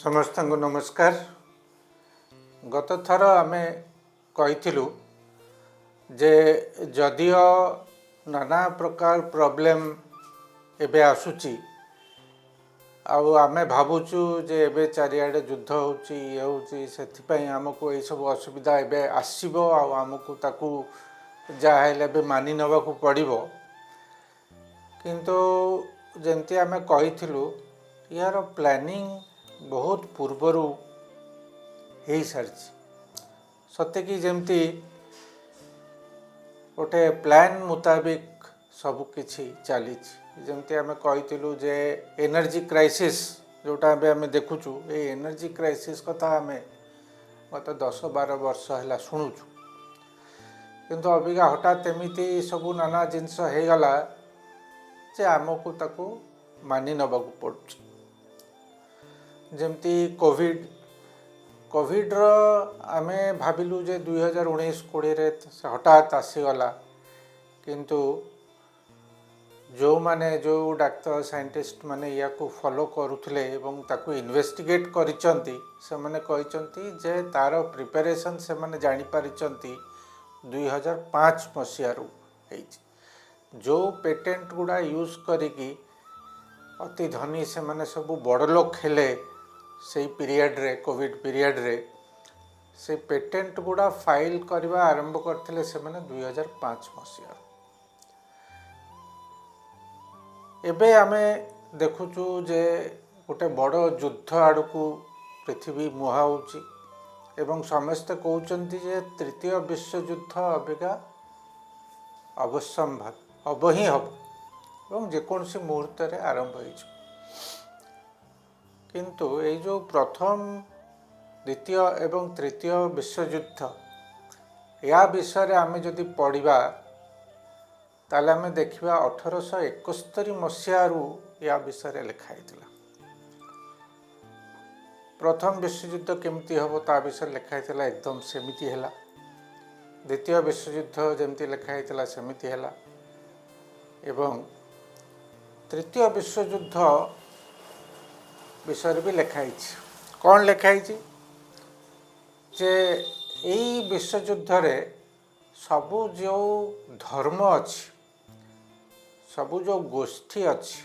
समस्त नमस्कार। गत थर आमे कहिथिलु जे जदियो नाना प्रकार प्रॉब्लम एबे आसुची आउ आमे भावुचु जे एबे चारिआडे युद्ध होची ये होची सेथिपई हमको ये सब असुविधा एबे आसीबो आउ हमको ताकू जाहेले बे मानि नबाकू पड़िबो। किंतु जेंति आमे कहिथिलु यार प्लानिंग बहुत पूर्वरु हो सारी सत्य कि जमती गोटे प्लान मुताबिक सब किछि चली जमती आमे कहिथिलु जे एनर्जी क्राइसिस जोटा आमे देखुचु ए एनर्जी क्राइसिस कथा आमे गत 10-12 वर्ष है शुणुचु किंतु अबिका हठात एमती सब नाना जिनस हो गला जे आमको ताकू मानि नबाकू पड़ुछ। जमती कोविड आमे भाविलु जे 2019-20 हठात आसीगला किंतु जो माने जो डाक्तर साइंटिस्ट माने या को फॉलो करुथले एवं ताकू इन्वेस्टिगेट करिसंती से माने कहिसंती जे तार प्रिपरेशन से माने जानि पारिसंती 2005 मसियारू जो पेटेंट गुड़ा यूज करिकी अति धनी से माने सब बड़ लोक हेले से पीरियड रे कोविड पीरियड रे से पेटेंट गुड़ा फाइल करवा आरंभ करथिले से माने 2005 मसिया। एबे आमे देखुचु जे गोटे बड़ युद्ध आड़कू पृथ्वी मुहाउची एवं समस्त कहउचंती जे तृतीय विश्व युद्ध अबिका अवश्यंभावी अब ही हम एवं जेकोसी मुहूर्त रे आरंभ हो। किंतु ये जो प्रथम द्वितीय एवं तृतीय विश्व युद्ध या विषय आमे जदि पढ़ा ताले आमे देखिबा 1871 मसीहारू या विषय लिखाई प्रथम विश्व युद्ध केमती हम ता विषय लिखाई एकदम सेमिति हैला। द्वितीय विश्व युद्ध जमती लिखाई सेमिति हैला एवं तृतीय विश्व युद्ध विषय भी लिखाई कौन लिखाई जे यही विश्व युद्ध रे सबू जो धर्म अच्छी सबू जो गोष्ठी अच्छी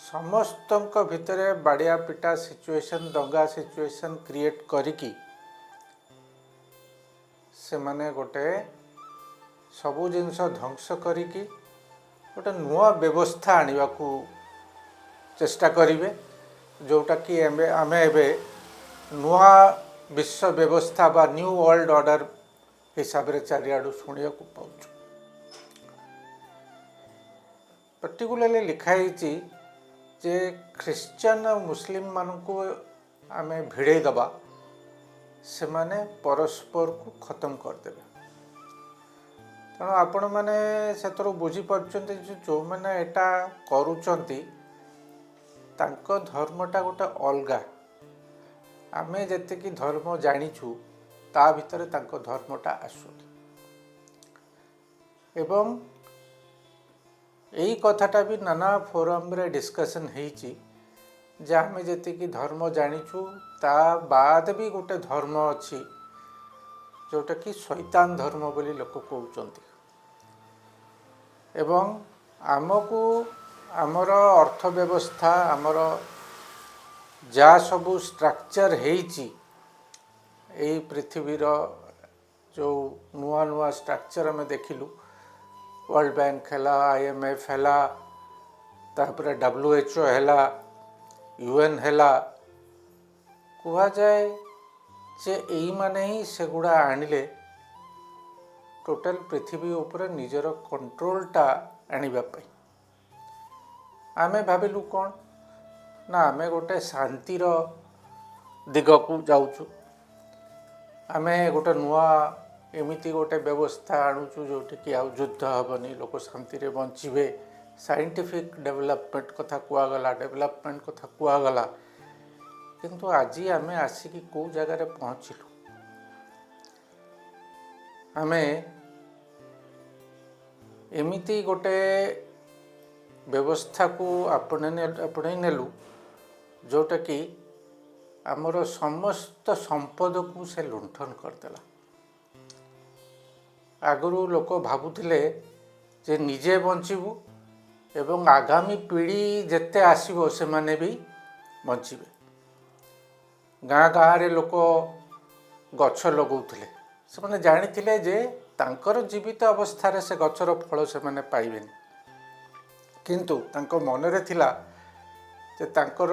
समस्त भितर बाड़िया पिटा सिचुएशन दंगा सिचुएशन क्रिएट करिकी से माने गोटे सबू जिनस ध्वंस करिकी गोटे नुआ व्यवस्था आनिबा को चेष्टा करिवे जोटा कि आमे एबे नुआ विश्व व्यवस्था बा न्यू वर्ल्ड ऑर्डर हिसाब रे चारिआडू शुणिया को पाउछु। पर्टिकुलरली लिखाई जे ख्रिश्चियन और मुस्लिम मानकू आमे भिड़े दबा से माने परस्पर को खत्म कर देबे। तेणु आपण माने सेतरो बुझी परचंती जो माने एटा करूचंती तांको धर्मटा गोटे अलगा आमे जते कि धर्म जानिछु ता भितर तांको धर्मटा आसु एवं यही कथाटा भी नाना फोरम रे डिस्कशन हेची जे आमे जते कि धर्म जानिछु ता बाद भी गोटे धर्म अछि जोटा कि शैतान धर्म बोली लोक कहउचंती एवं आमको आमर अर्थव्यवस्था आमर जा सबू स्ट्रक्चर हेची पृथ्वीर जो नुआ नुआ स्ट्रक्चर आम देखिलु वर्ल्ड बैंक है IMF है तापर WHO है UN है कह जाए जे यही माने ही सेगुड़ा आनिले टोटल पृथ्वी उपर निजर कंट्रोलटा आनिबा पई आमे भाविलु कौन ना आमे गोटे शांतिर दिग को जाऊचु आमे गोटे नुआ एमिति गोटे व्यवस्था आणुचु जोटी कि आउ युद्ध हेनी लोक शांति रे बंचिबे साइंटिफिक डेवलपमेंट कथा कुआगला डेवलपमेंट कथा कुआगला किंतु आज आमे आसिकी को जगह रे पहुँचलु आमे एमिति गोटे व्यवस्था को आपणे नेलु जोटा कि ଆମର ସମସ୍ତ ସମ୍ପଦକୁ ସେ ଲୁଣ୍ଠନ କରିଦେଲା। ଆଗରୁ ଲୋକ ଭାବୁଥିଲେ ଯେ ନିଜେ ବଞ୍ଚିବୁ ଏବଂ ଆଗାମୀ ପିଢ଼ି ଯେତେ ଆସିବ ସେମାନେ ବି ବଞ୍ଚିବେ। ଗାଁ ଗାଁରେ ଲୋକ ଗଛ ଲଗାଉଥିଲେ। ସେମାନେ ଜାଣିଥିଲେ ଯେ ତାଙ୍କର ଜୀବିତ ଅବସ୍ଥାରେ ସେ ଗଛର ଫଳ ସେମାନେ ପାଇବେନି, କିନ୍ତୁ ତାଙ୍କ ମନରେ ଥିଲା ଯେ ତାଙ୍କର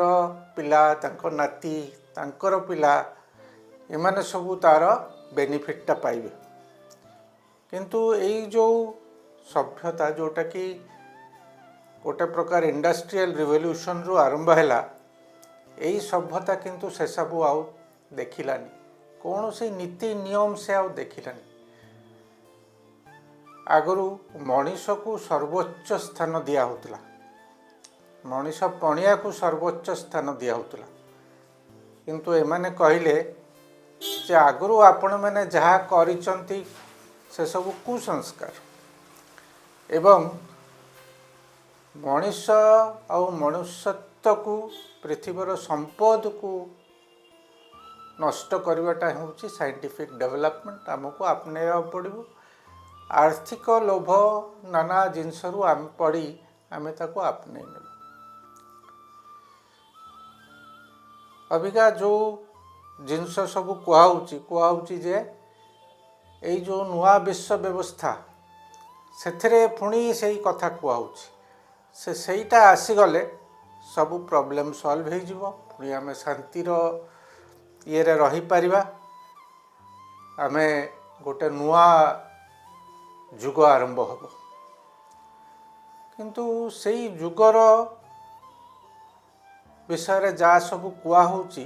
ପିଲା, ତାଙ୍କ ନାତି, ତାଙ୍କର ପିଲା ଏମାନେ ସବୁ ତା'ର ବେନିଫିଟଟା ପାଇବେ। କିନ୍ତୁ ଏଇ ଯେଉଁ ସଭ୍ୟତା ଯେଉଁଟାକି ଗୋଟେ ପ୍ରକାର ଇଣ୍ଡଷ୍ଟ୍ରିଆଲ ରିଭଲ୍ୟୁସନରୁ ଆରମ୍ଭ ହେଲା, ଏଇ ସଭ୍ୟତା କିନ୍ତୁ ସେସବୁ ଆଉ ଦେଖିଲାନି। କୌଣସି ନୀତି ନିୟମ ସେ ଆଉ ଦେଖିଲାନି। ଆଗରୁ ମଣିଷକୁ ସର୍ବୋଚ୍ଚ ସ୍ଥାନ ଦିଆହେଉଥିଲା, ମଣିଷ ପଣିଆକୁ ସର୍ବୋଚ୍ଚ ସ୍ଥାନ ଦିଆହେଉଥିଲା। କିନ୍ତୁ ଏମାନେ କହିଲେ ଯେ ଆଗରୁ ଆପଣମାନେ ଯାହା କରିଛନ୍ତି ସେସବୁ କୁସଂସ୍କାର ଏବଂ ମଣିଷ ଆଉ ମନୁଷ୍ୟତ୍ୱକୁ, ପୃଥିବୀର ସମ୍ପଦକୁ ନଷ୍ଟ କରିବାଟା ହେଉଛି ସାଇଣ୍ଟିଫିକ୍ ଡେଭଲପମେଣ୍ଟ। ଆମକୁ ଆପଣେଇବାକୁ ପଡ଼ିବ। ଆର୍ଥିକ ଲୋଭ ନାନା ଜିନିଷରୁ ଆମେ ତାକୁ ଆପଣେଇ ନେବୁ। ଅବିକା ଯେଉଁ ଜିନିଷ ସବୁ କୁହାହେଉଛି ଯେ ଏଇ ଯେଉଁ ନୂଆ ବିଶ୍ୱ ବ୍ୟବସ୍ଥା, ସେଥିରେ ପୁଣି ସେଇ କଥା କୁହାହେଉଛି। ସେଇଟା ଆସିଗଲେ ସବୁ ପ୍ରୋବ୍ଲେମ୍ ସଲ୍ଭ ହେଇଯିବ, ପୁଣି ଆମେ ଶାନ୍ତିର ଇଏରେ ରହିପାରିବା, ଆମେ ଗୋଟେ ନୂଆ ଯୁଗ ଆରମ୍ଭ ହେବ। କିନ୍ତୁ ସେଇ ଯୁଗର ବିଷୟରେ ଯାହା ସବୁ କୁହାହେଉଛି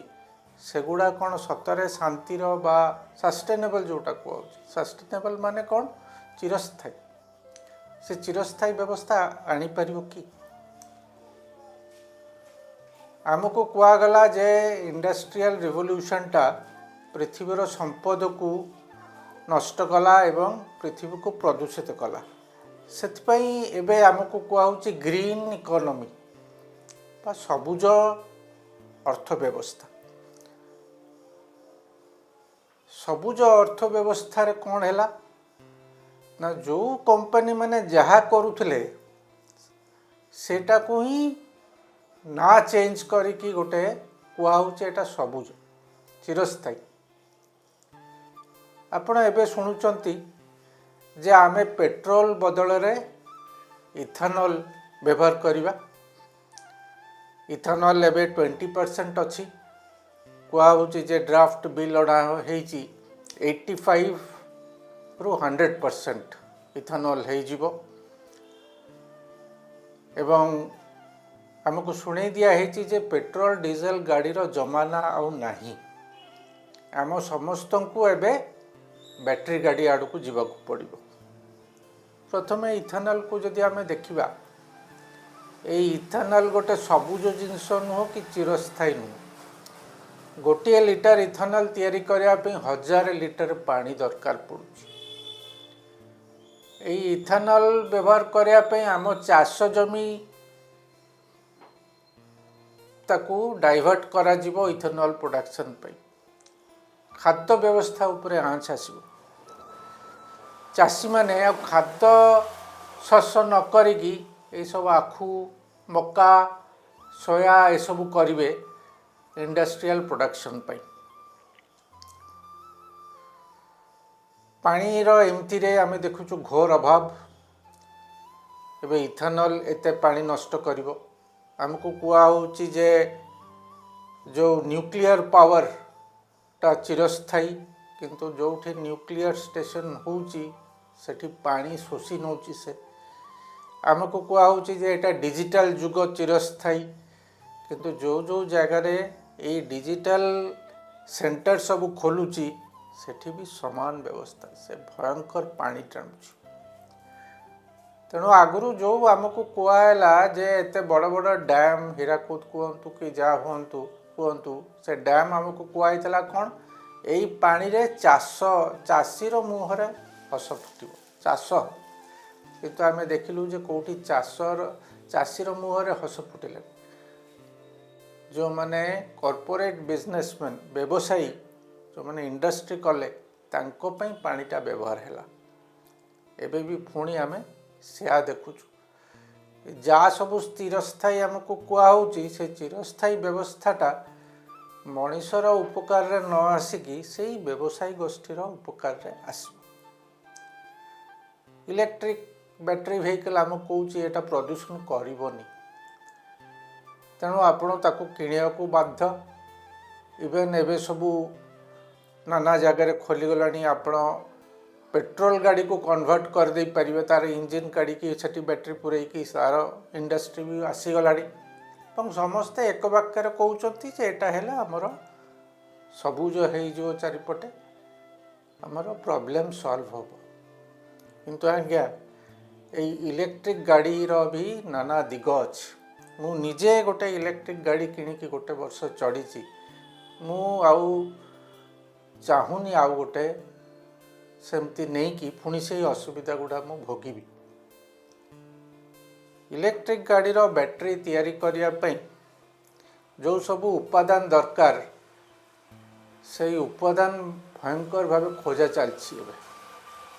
ସେଗୁଡ଼ା କ'ଣ ସତରେ ଶାନ୍ତିର ବା ସଷ୍ଟେନେବଲ୍, ଯେଉଁଟା କୁହାହେଉଛି ସଷ୍ଟେନେବଲ୍ ମାନେ କ'ଣ? ଚିରସ୍ଥାୟୀ। ସେ ଚିରସ୍ଥାୟୀ ବ୍ୟବସ୍ଥା ଆଣିପାରିବ କି? ଆମକୁ କୁହାଗଲା ଯେ ଇଣ୍ଡଷ୍ଟ୍ରିଆଲ ରିଭଲ୍ୟୁସନଟା ପୃଥିବୀର ସମ୍ପଦକୁ ନଷ୍ଟ କଲା ଏବଂ ପୃଥିବୀକୁ ପ୍ରଦୂଷିତ କଲା। ସେଥିପାଇଁ ଏବେ ଆମକୁ କୁହାହେଉଛି ଗ୍ରୀନ୍ ଇକୋନୋମି ବା ସବୁଜ ଅର୍ଥ ବ୍ୟବସ୍ଥା। ସବୁଜ ଅର୍ଥ ବ୍ୟବସ୍ଥାରେ କ'ଣ ହେଲା ନା, ଯେଉଁ କମ୍ପାନୀମାନେ ଯାହା କରୁଥିଲେ ସେଇଟାକୁ ହିଁ ନା ଚେଞ୍ଜ କରିକି ଗୋଟେ କୁହାହେଉଛି ଏଇଟା ସବୁଜ ଚିରସ୍ଥାୟୀ। ଆପଣ ଏବେ ଶୁଣୁଛନ୍ତି ଯେ ଆମେ ପେଟ୍ରୋଲ ବଦଳରେ ଇଥାନଲ ବ୍ୟବହାର କରିବା। ଇଥାନଲ ଏବେ 20% ଅଛି। କୁହାହେଉଛି ଯେ ଡ୍ରାଫ୍ଟ ବିଲ୍ ଅଣା ହେଇଛି 85ରୁ 100% ଇଥାନଲ ହେଇଯିବ। ଏବଂ ଆମକୁ ଶୁଣେଇ ଦିଆହେଇଛି ଯେ ପେଟ୍ରୋଲ ଡିଜେଲ ଗାଡ଼ିର ଜମାନା ଆଉ ନାହିଁ। ଆମ ସମସ୍ତଙ୍କୁ ଏବେ ବ୍ୟାଟେରୀ ଗାଡ଼ି ଆଡ଼କୁ ଯିବାକୁ ପଡ଼ିବ। ପ୍ରଥମେ ଇଥାନଲକୁ ଯଦି ଆମେ ଦେଖିବା, ଏଇ ଇଥାନଲ ଗୋଟେ ସବୁଜ ଜିନିଷ ନୁହଁ କି ଚିରସ୍ଥାୟୀ ନୁହଁ। ଗୋଟିଏ ଲିଟର ଇଥାନଲ ତିଆରି କରିବା ପାଇଁ 1000 ଲିଟର ପାଣି ଦରକାର ପଡ଼ୁଛି। ଏଇ ଇଥାନଲ ବ୍ୟବହାର କରିବା ପାଇଁ ଆମ ଚାଷ ଜମି ତାକୁ ଡାଇଭର୍ଟ କରାଯିବ ଇଥାନଲ ପ୍ରୋଡକ୍ସନ୍ ପାଇଁ। ଖାଦ୍ୟ ବ୍ୟବସ୍ଥା ଉପରେ ଆଞ୍ଚ ଆସିବ। ଚାଷୀମାନେ ଆଉ ଖାଦ୍ୟ ଶସ୍ୟ ନ କରିକି ଏଇସବୁ ଆଖୁ, ମକା, ସୋୟା ଏସବୁ କରିବେ ଇଣ୍ଡଷ୍ଟ୍ରିଆଲ ପ୍ରୋଡକ୍ସନ୍ ପାଇଁ। ପାଣିର ଏମିତିରେ ଆମେ ଦେଖୁଛୁ ଘୋର ଅଭାବ। ଏବେ ଇଥାନଲ ଏତେ ପାଣି ନଷ୍ଟ କରିବ। ଆମକୁ କୁହାହେଉଛି ଯେ ଯେଉଁ ନ୍ୟୁକ୍ଲିୟର ପାୱାରଟା ଚିରସ୍ଥାୟୀ, କିନ୍ତୁ ଯେଉଁଠି ନ୍ୟୁକ୍ଲିୟର ଷ୍ଟେସନ୍ ହେଉଛି ସେଠି ପାଣି ଶୋଷି ନେଉଛି ସେ। ଆମକୁ କୁହାହେଉଛି ଯେ ଏଇଟା ଡିଜିଟାଲ ଯୁଗ ଚିରସ୍ଥାୟୀ, କିନ୍ତୁ ଯେଉଁ ଜାଗାରେ ଏଇ ଡିଜିଟାଲ ସେଣ୍ଟର ସବୁ ଖୋଲୁଛି ସେଠି ବି ସମାନ ବ୍ୟବସ୍ଥା, ସେ ଭୟଙ୍କର ପାଣି ଟାଣୁଛି। ତେଣୁ ଆଗରୁ ଯେଉଁ ଆମକୁ କୁହାହେଲା ଯେ ଏତେ ବଡ଼ ବଡ଼ ଡ୍ୟାମ୍, ହୀରାକୁଦ କୁହନ୍ତୁ କି ଯାହା କୁହନ୍ତୁ, ସେ ଡ୍ୟାମ୍ ଆମକୁ କୁହାହେଇଥିଲା କ'ଣ? ଏଇ ପାଣିରେ ଚାଷୀର ମୁହଁରେ ହସ ଫୁଟିବ, ଚାଷ। କିନ୍ତୁ ଆମେ ଦେଖିଲୁ ଯେ କେଉଁଠି ଚାଷୀର ମୁହଁରେ ହସ ଫୁଟିଲେ। जो माने कॉर्पोरेट बिजनेसमैन व्यवसायी जो माने इंडस्ट्री कले तांको पई पानीटा व्यवहार हैला एबे भी पुणी आमे सेया देखुछु जहाँ सब स्थिरस्थायी आमको कहुच्छी से चिरस्थायी व्यवस्थाटा मनीषर उपकार न आसिकी से व्यवसायी गोष्ठीर उपकार रे आसो इलेक्ट्रिक बैटरी व्हीकल आम कौच एटा प्रदूषण करबनी तेणु आपण ताकू किणिया को बाध्य इवेन एवं सबू नाना जगार खोलीगलानी आपण पेट्रोल गाड़ी को कन्वर्ट कर दे पारे तार इंजिन काढ़ी से बैटेरी पूरेकी तार इंडस्ट्री भी आसीगला समस्ते एक वाक्य कहते एटा है आमर सबुज हो चारिपटे आमर प्रॉब्लम सॉल्व हम किंतु आज्ञा ये इलेक्ट्रिक गाड़ीर भी नाना दिग अच्छे मु निजे गोटे इलेक्ट्रिक गाड़ी किणिकी गोटे वर्ष चढ़ी मु आउ चाहूनी आउ गोटे सेमती नहीं कि पुणी से असुविधा गुड़ा मु भोगी इलेक्ट्रिक गाड़ीर बैटेरी तैयारी करने जो सबू उपादान दरकार से उपादान भयंकर भाव खोजा चलती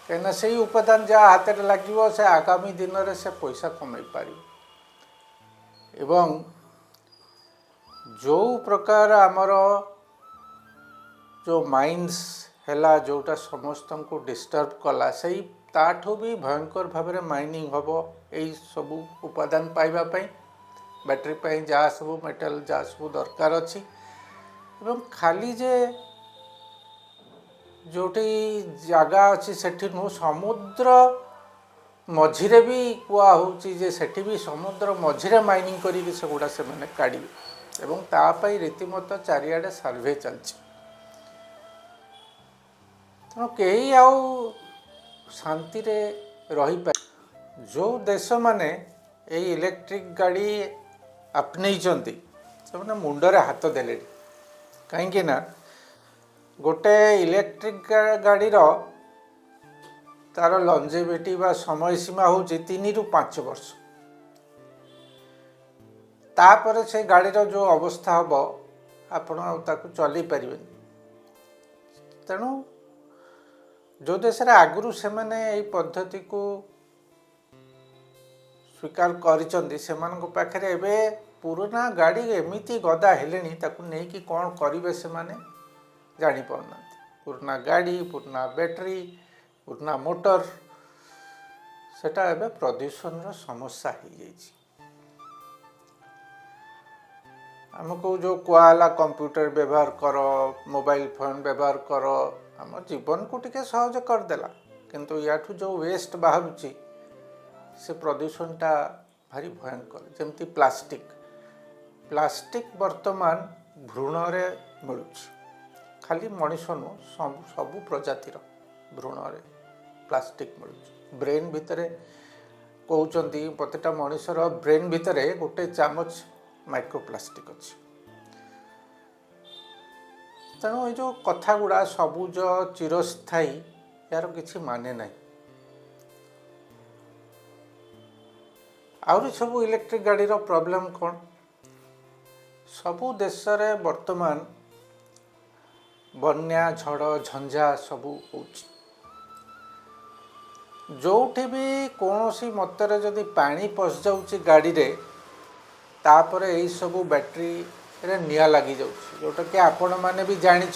कहीं से उपादान जहाँ हाथ में लगे से आगामी दिन में से पैसा कमाई पार एवं जो प्रकार आमर जो माइंस हैला जोटा समस्त को डिस्टर्ब कला से ताठू भी भयंकर भाव में माइनिंग हम यही सबू उपादान पाइबा बैटेरी पाई जहाँ सब मेटल जहाँ सब दरकार अच्छी एवं खाली जे जोटी जगह अच्छी सेठी नु समुद्र मझिरे भी कुआ होची जे सेठी भी समुद्र मझिरे माइनिंग करी से गुड़ा से मैंने काढ़ी एवं तापाई रीतिमत चारिआडे सर्वे चलछि तेणु कहीं आउ शांति रे रही पाए जो देश माने ये इलेक्ट्रिक गाड़ी आपनई से मुंडरे हाथ देले कहीं ना गोटे इलेक्ट्रिक गाड़ीर तार लंजेविटी बा समय सीमा हूँ 3 ରୁ 5 वर्ष तापर से गाड़ीर जो अवस्था हम आपण ताकू चल पारे तेणु जो देश आगु से मैंने पद्धति को स्वीकार कर पुराना गाड़ी एमती गदा हेले नहीं कौन करेंगे से जापारना पुराना गाड़ी पुराना बैटेरी पुराना मोटर सेटा एबे प्रदूषण समस्या हो जाइए आमको जो कहला कंप्यूटर व्यवहार कर मोबाइल फोन व्यवहार कर आम जीवन को टिके सहज करदेला किंतु याठू जो वेस्ट बाहर से प्रदूषणटा भारी भयंकर जमती प्लास्टिक प्लास्टिक वर्तमान भ्रूण रे मिलूँ खाली मनीष नु सबू प्रजातिर भ्रूण रे प्लास्टिक मिलूँ ब्रेन भितर कहते प्रत्येकटा मनीषर ब्रेन भितर गोटे चामच माइक्रोप्लास्टिक अच्छी तेणु ये जो कथा गुड़ा सबुज चिरस्थायी यार किसी माने ना आउरी सबू इलेक्ट्रिक गाड़ीर प्रॉब्लम कौन सबू देश रे वर्तमान बन्या झड़ झंझा सबू जोठी भी कौन सी मतरे जदि पानी पश जाऊँच गाड़ी रे तापर यही सबू बैटेरी रे निया लगी जाऊँ जोटा कि आपण मैंने भी जानी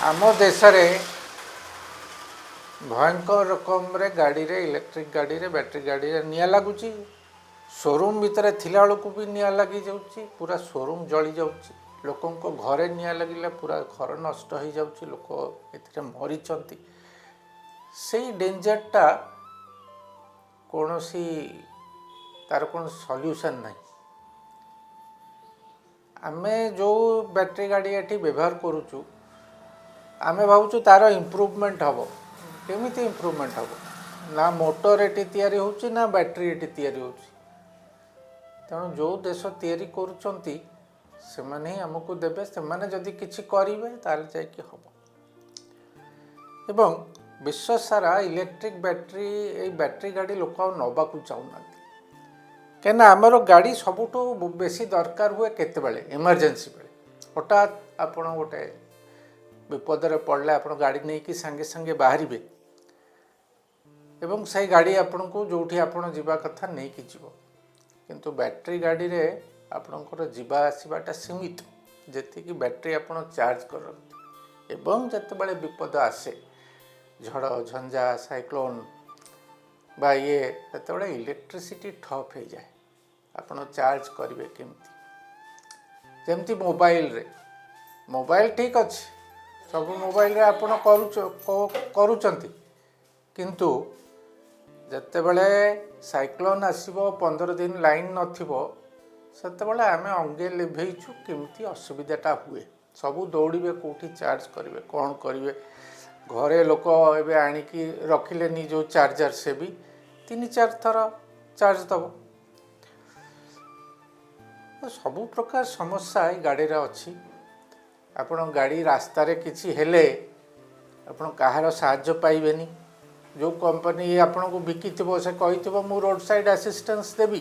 आम देश रे भयंकर रकम रे गाड़ी रे इलेक्ट्रिक गाड़ी रे बैटेरी गाड़ी रे निया लगुच शोरूम भितर थिला बेलू भी निया लगी जाऊँ पूरा शोरूम जली जाऊँ लोकों घरे निया लगिले पूरा घर नष्ट हो जाऊँ लोक ए मरी से डेंजरटा कौन सी तार कौन सॉल्यूशन नहीं आमे जो बैटेरी गाड़ी ये व्यवहार करुचु आमे भावुचु तार इम्प्रूवमेंट हम केमिति इम्प्रूवमेंट हम ना मोटर एटी तैयारी होची ना बैटेरी एटी तैयारी होची तेणु जो देश तैयारी करुचंती से माने ही हमको देबे से माने जदि किछि करिवे ताल जाय कि हम एवं विश्व सारा इलेक्ट्रिक बैटेरी ए बैटेरी गाड़ी लोक नबा को चाहूना कहीं आमर गाड़ी सबुठ बेसी दरकार हुए केतबेले इमरजेंसी बेले हठात आपण गोटे विपदरे पड़े आप गाड़ी नहीं कि सांगे सांगे बाहर एवं से गाड़ी आपण को जोठी आपण जीवा कथा नहीं कि जीव किंतु बैटरी गाड़ी रे आपणकर जीवा आसवाटा सीमित जी बैटरी आप चार्ज करते एवं जितेबाला विपद आसे झड़ झंझा साइक्लोन बा ये जो इलेक्ट्रिसिटी ठप हो जाए आपड़ चार्ज करेंगे केमती जमती मोबाइल ठीक अच्छे सब मोबाइल रे आपड़ करुँच किंतु जितेबाला साइक्लोन आसब 15 दिन लाइन नथिबो सेतेबाला आमे अंगे लिभेइछु केमती असुविधाटा हुए सबू दौड़े कौटी चार्ज करेंगे कौन करेंगे घरे लोक एवं आणिकी रखिले जो चार्जर से भी 3-4 थर चार्ज दब तो सबू प्रकार समस्या गाड़ी रे अच्छी आपण गाड़ी रास्ता रे किछि हेले आपण कहार साहाय्य पाइबेनी जो कंपनी आपन को बिकिथिबो से कहिथिबो मु रोड साइड असिस्टेंस देबी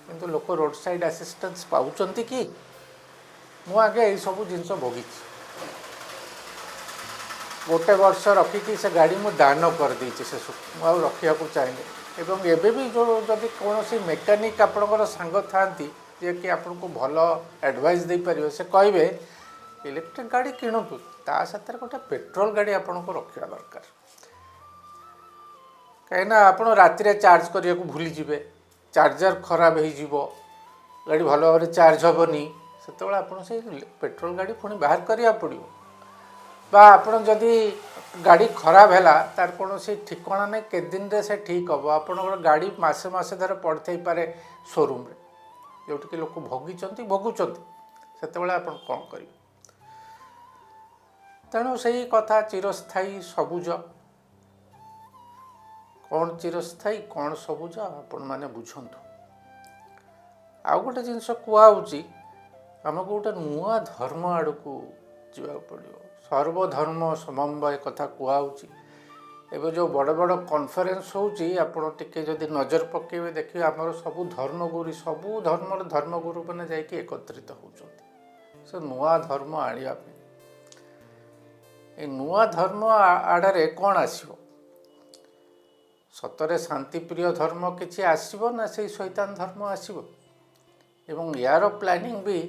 किंतु लोक रोड साइड असिस्टेंस पाउचंती कि मु आगे यही सब जिनस भोगी गोटे वर्ष रखिकी से गाड़ी मु दान कर देछि से मु रखिया को चाहिए एवं एबे भी जो जदि कौन सी मेकानिक आपणकर सांग थांती जे कि आपन को भल एडवाइस दे परियो से कहबे इलेक्ट्रिक गाड़ी किणतु ता साथे गोटे पेट्रोल गाड़ी आपन को रखिया दरकार कहीं आप राति चार्ज करने को भूली जिवे चार्जर खराब हो गाड़ी भल भाव चार्ज हेनी से आप पेट्रोल गाड़ी पुणी बाहर करा पड़ो बा आपड़ जदि गाड़ी खराब है तार कौन सी ठिकाना नहीं के दिन रे से ठीक हम आप गाड़ी मसे मसे धर पड़े पारे शोरूम रे जोटि लोक भोगुंट से आप कौन करेंगे तेणु से कथा चिरस्थायी सबुज कौन चिरस्थायी कौन सबुज आपण मैंने बुझंतु आउ गोटे जिनस कहूँ आमको गोटे नुआ धर्म आड़ को जा पड़ो सर्वधर्म समन्वय कथा कहूँ एवं जो बड़ बड़ कॉन्फ्रेंस होती जदि नजर पकेबे देखिए आमर सबू धर्मगुरु सबू धर्मगुरु मैंने जाकि एकत्रित होती नुआ धर्म आने नुआ धर्म आड़े कौन आसो सतरे शांतिप्रिय धर्म किसी आसब ना से शैतान धर्म आसब एवं यार प्लानिंग भी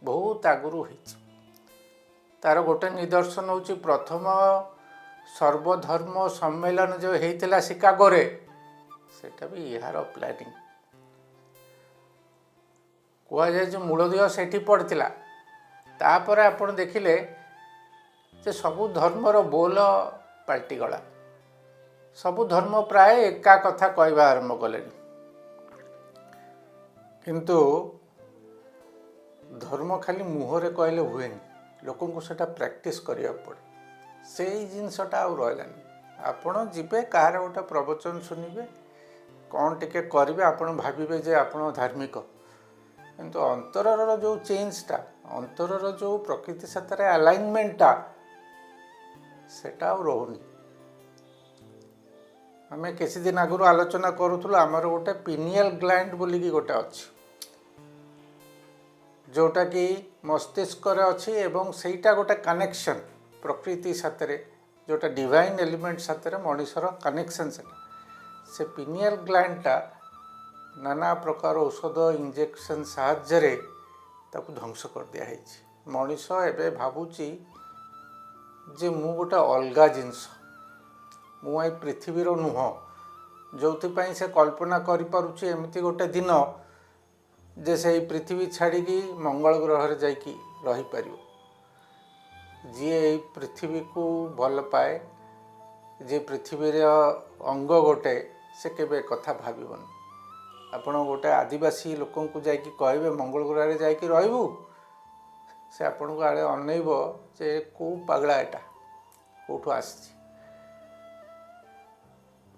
बहुत आगुरी होती तार गोटे निदर्शन होची प्रथम सर्वधर्म सम्मेलन जो होता शिकागो रे सेटा भी यार प्लानिंग कहुए जो मूलदुआ सेठी पड़ता तापर आपण देखिले जे सबू धर्मर बोल पाल्टिगला सबू धर्म प्राय एका कथा कहवा आरंभ कले किंतु धर्म खाली मुहरे कहले हुए लोक को सेटा प्रैक्टिस करिया पड़े से जिनसटा आ रही आपण जीवे कहार गोटे प्रवचन शुणिबे कौन टिके करेंगे आपण भाविबे जे आपण धार्मिक किंतु अंतरर जो चेंजटा अंतरर जो प्रकृति साथ अलाइनमेंटा सेटा रोनी आम किसी दिन आगु आलोचना करूँ आमर गोटे पिनियल ग्लैंड बोलिकी गोटे अच्छी जोटा कि मस्तिष्क अच्छी एवं सेटा गोटे कनेक्शन प्रकृति साथ जोटा डिवाइन एलिमेंट साथ मनीषर कनेक्शन से पिनियल ग्लैंडटा नाना प्रकार औषध इंजेक्शन साहाय्य ताकू ध्वंस कर दिखाई मनीष एवं भावुची जे मु गोटे अलगा जिनस मुई पृथ्वीर नुह जो से कल्पना करिपारुछि एमती गोटे दिन जे से पृथ्वी छाड़ी मंगल ग्रह जाकि रही पारिबो जी पृथ्वी को भल पाए जे पृथ्वीर अंग गोटे से केबे कथा भाविबन आपण गोटे आदिवासी लोक को जाकि कहबे मंगल ग्रह जाकि रहबू से आपण को आड़े अनैब जे को पगला एटा कौटू आसी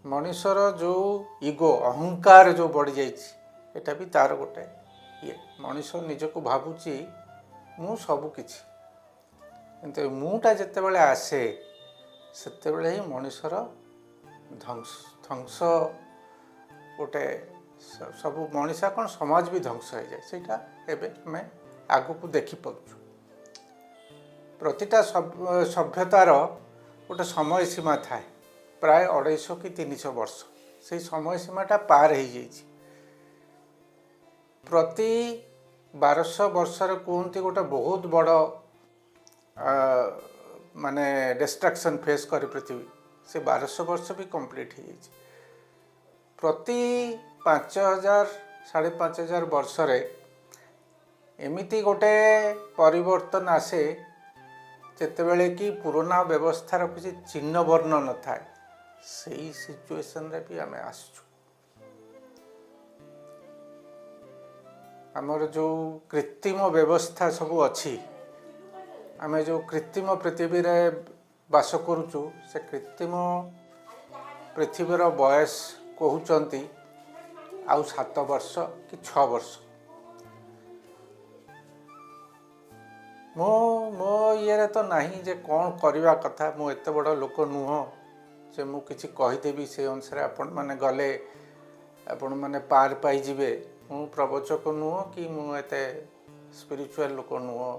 मनीषर जो इगो अहंकार जो बढ़ी जाइए भी तार गोटे ये मनीष निजक भावुची मु सबु किछि किंतु मुटा जिते बड़े आसे सेते बड़े ही मनीषर ध्वंस गोटे ସବୁ ମଣିଷ କ'ଣ ସମାଜ ବି ଧ୍ୱଂସ ହେଇଯାଏ। ସେଇଟା ଏବେ ଆମେ ଆଗକୁ ଦେଖିପାରୁଛୁ। ପ୍ରତିଟା ସଭ୍ୟତାର ଗୋଟେ ସମୟସୀମା ଥାଏ, ପ୍ରାୟ 250 କି 300 ବର୍ଷ। ସେଇ ସମୟସୀମାଟା ପାର ହେଇଯାଇଛି। ପ୍ରତି 1200 ବର୍ଷରେ କୁହନ୍ତି ଗୋଟେ ବହୁତ ବଡ଼ ମାନେ ଡିଷ୍ଟ୍ରାକ୍ସନ୍ ଫେସ୍ କରି ପୃଥିବୀ। ସେ 1200 ବର୍ଷ ବି କମ୍ପ୍ଲିଟ୍ ହେଇଯାଇଛି। ପ୍ରତି 5000 5500 ବର୍ଷରେ ଏମିତି ଗୋଟେ ପରିବର୍ତ୍ତନ ଆସେ ଯେତେବେଳେ କି ପୁରୁଣା ବ୍ୟବସ୍ଥାର କିଛି ଚିହ୍ନ ବର୍ଣ୍ଣ ନଥାଏ। ସେଇ ସିଚୁଏସନ୍ରେ ବି ଆମେ ଆସୁଛୁ। ଆମର ଯେଉଁ କୃତ୍ରିମ ବ୍ୟବସ୍ଥା ସବୁ ଅଛି, ଆମେ ଯେଉଁ କୃତ୍ରିମ ପୃଥିବୀରେ ବାସ କରୁଛୁ, ସେ କୃତ୍ରିମ ପୃଥିବୀର ବୟସ କହୁଛନ୍ତି ଆଉ 7 ବର୍ଷ କି 6 ବର୍ଷ। ମୋ ଇଏରେ ତ ନାହିଁ ଯେ କ'ଣ କରିବା କଥା। ମୁଁ ଏତେ ବଡ଼ ଲୋକ ନୁହଁ ଯେ ମୁଁ କିଛି କହିଦେବି ସେଇ ଅନୁସାରେ ଆପଣମାନେ ଗଲେ ଆପଣମାନେ ପାର ପାଇଯିବେ। ମୁଁ ପ୍ରବଚକ ନୁହଁ କି ମୁଁ ଏତେ ସ୍ପିରିଚୁଆଲ୍ ଲୋକ ନୁହଁ।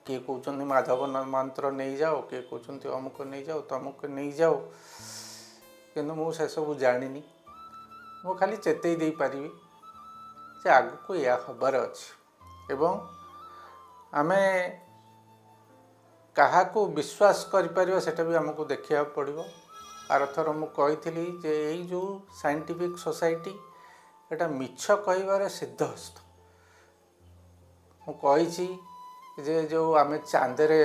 କିଏ କହୁଛନ୍ତି ମାଧବ ମନ୍ତ୍ର ନେଇଯାଅ, କିଏ କହୁଛନ୍ତି ଅମୁକ ନେଇଯାଅ, ତମୁକ ନେଇଯାଅ, କିନ୍ତୁ ମୁଁ ସେସବୁ ଜାଣିନି। ମୁଁ ଖାଲି ଚେତେଇ ଦେଇପାରିବି ଯେ ଆଗକୁ ଏହା ହେବାର ଅଛି ଏବଂ ଆମେ କାହାକୁ ବିଶ୍ୱାସ କରିପାରିବା ସେଟା ବି ଆମକୁ ଦେଖିବାକୁ ପଡ଼ିବ। ଆରଥର ମୁଁ କହିଥିଲି ଯେ ଏଇ ଯେଉଁ ସାଇଣ୍ଟିଫିକ୍ ସୋସାଇଟି, ଏଟା ମିଛ କହିବାରେ ସିଦ୍ଧହସ୍ତ। ମୁଁ କହିଛି ଯେ ଯେଉଁ ଆମେ ଚାନ୍ଦରେ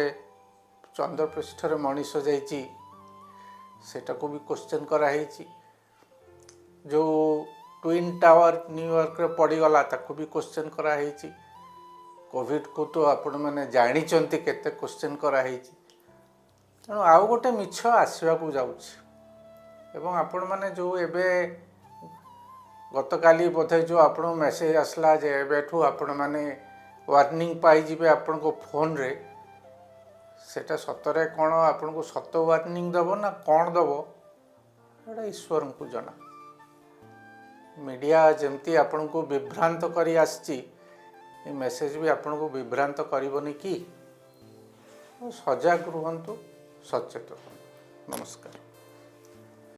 ଚନ୍ଦ୍ରପୃଷ୍ଠରେ ମଣିଷ ଯାଇଛି ସେଟାକୁ ବି କ୍ୱେଶ୍ଚନ୍ କରାହେଇଛି। ଯେଉଁ ଟ୍ୱିନ୍ ଟାୱାର ନ୍ୟୁୟର୍କରେ ପଡ଼ିଗଲା ତାକୁ ବି କ୍ୱେଶ୍ଚନ୍ କରାହେଇଛି। କୋଭିଡ଼କୁ ତ ଆପଣମାନେ ଜାଣିଛନ୍ତି କେତେ କ୍ୱେଶ୍ଚନ୍ କରାହେଇଛି। ତେଣୁ ଆଉ ଗୋଟେ ମିଛ ଆସିବାକୁ ଯାଉଛି ଏବଂ ଆପଣମାନେ ଯେଉଁ ଏବେ ଗତକାଲି ବୋଧେ ଯେଉଁ ଆପଣଙ୍କୁ ମେସେଜ୍ ଆସିଲା ଯେ ଏବେଠୁ ଆପଣମାନେ ୱାର୍ଣ୍ଣିଂ ପାଇଯିବେ ଆପଣଙ୍କ ଫୋନ୍ରେ, ସେଟା ସତରେ କ'ଣ ଆପଣଙ୍କୁ ସତ ୱାର୍ଣ୍ଣିଂ ଦେବ ନା କ'ଣ ଦେବ ସେଇଟା ଈଶ୍ୱରଙ୍କୁ ଜଣା। ମିଡ଼ିଆ ଯେମିତି ଆପଣଙ୍କୁ ବିଭ୍ରାନ୍ତ କରି ଆସିଛି, ଏ ମେସେଜ୍ ବି ଆପଣଙ୍କୁ ବିଭ୍ରାନ୍ତ କରିବନି କି? ସଜାଗ ରୁହନ୍ତୁ, ସଚେତନ ହୁଅନ୍ତୁ। ନମସ୍କାର।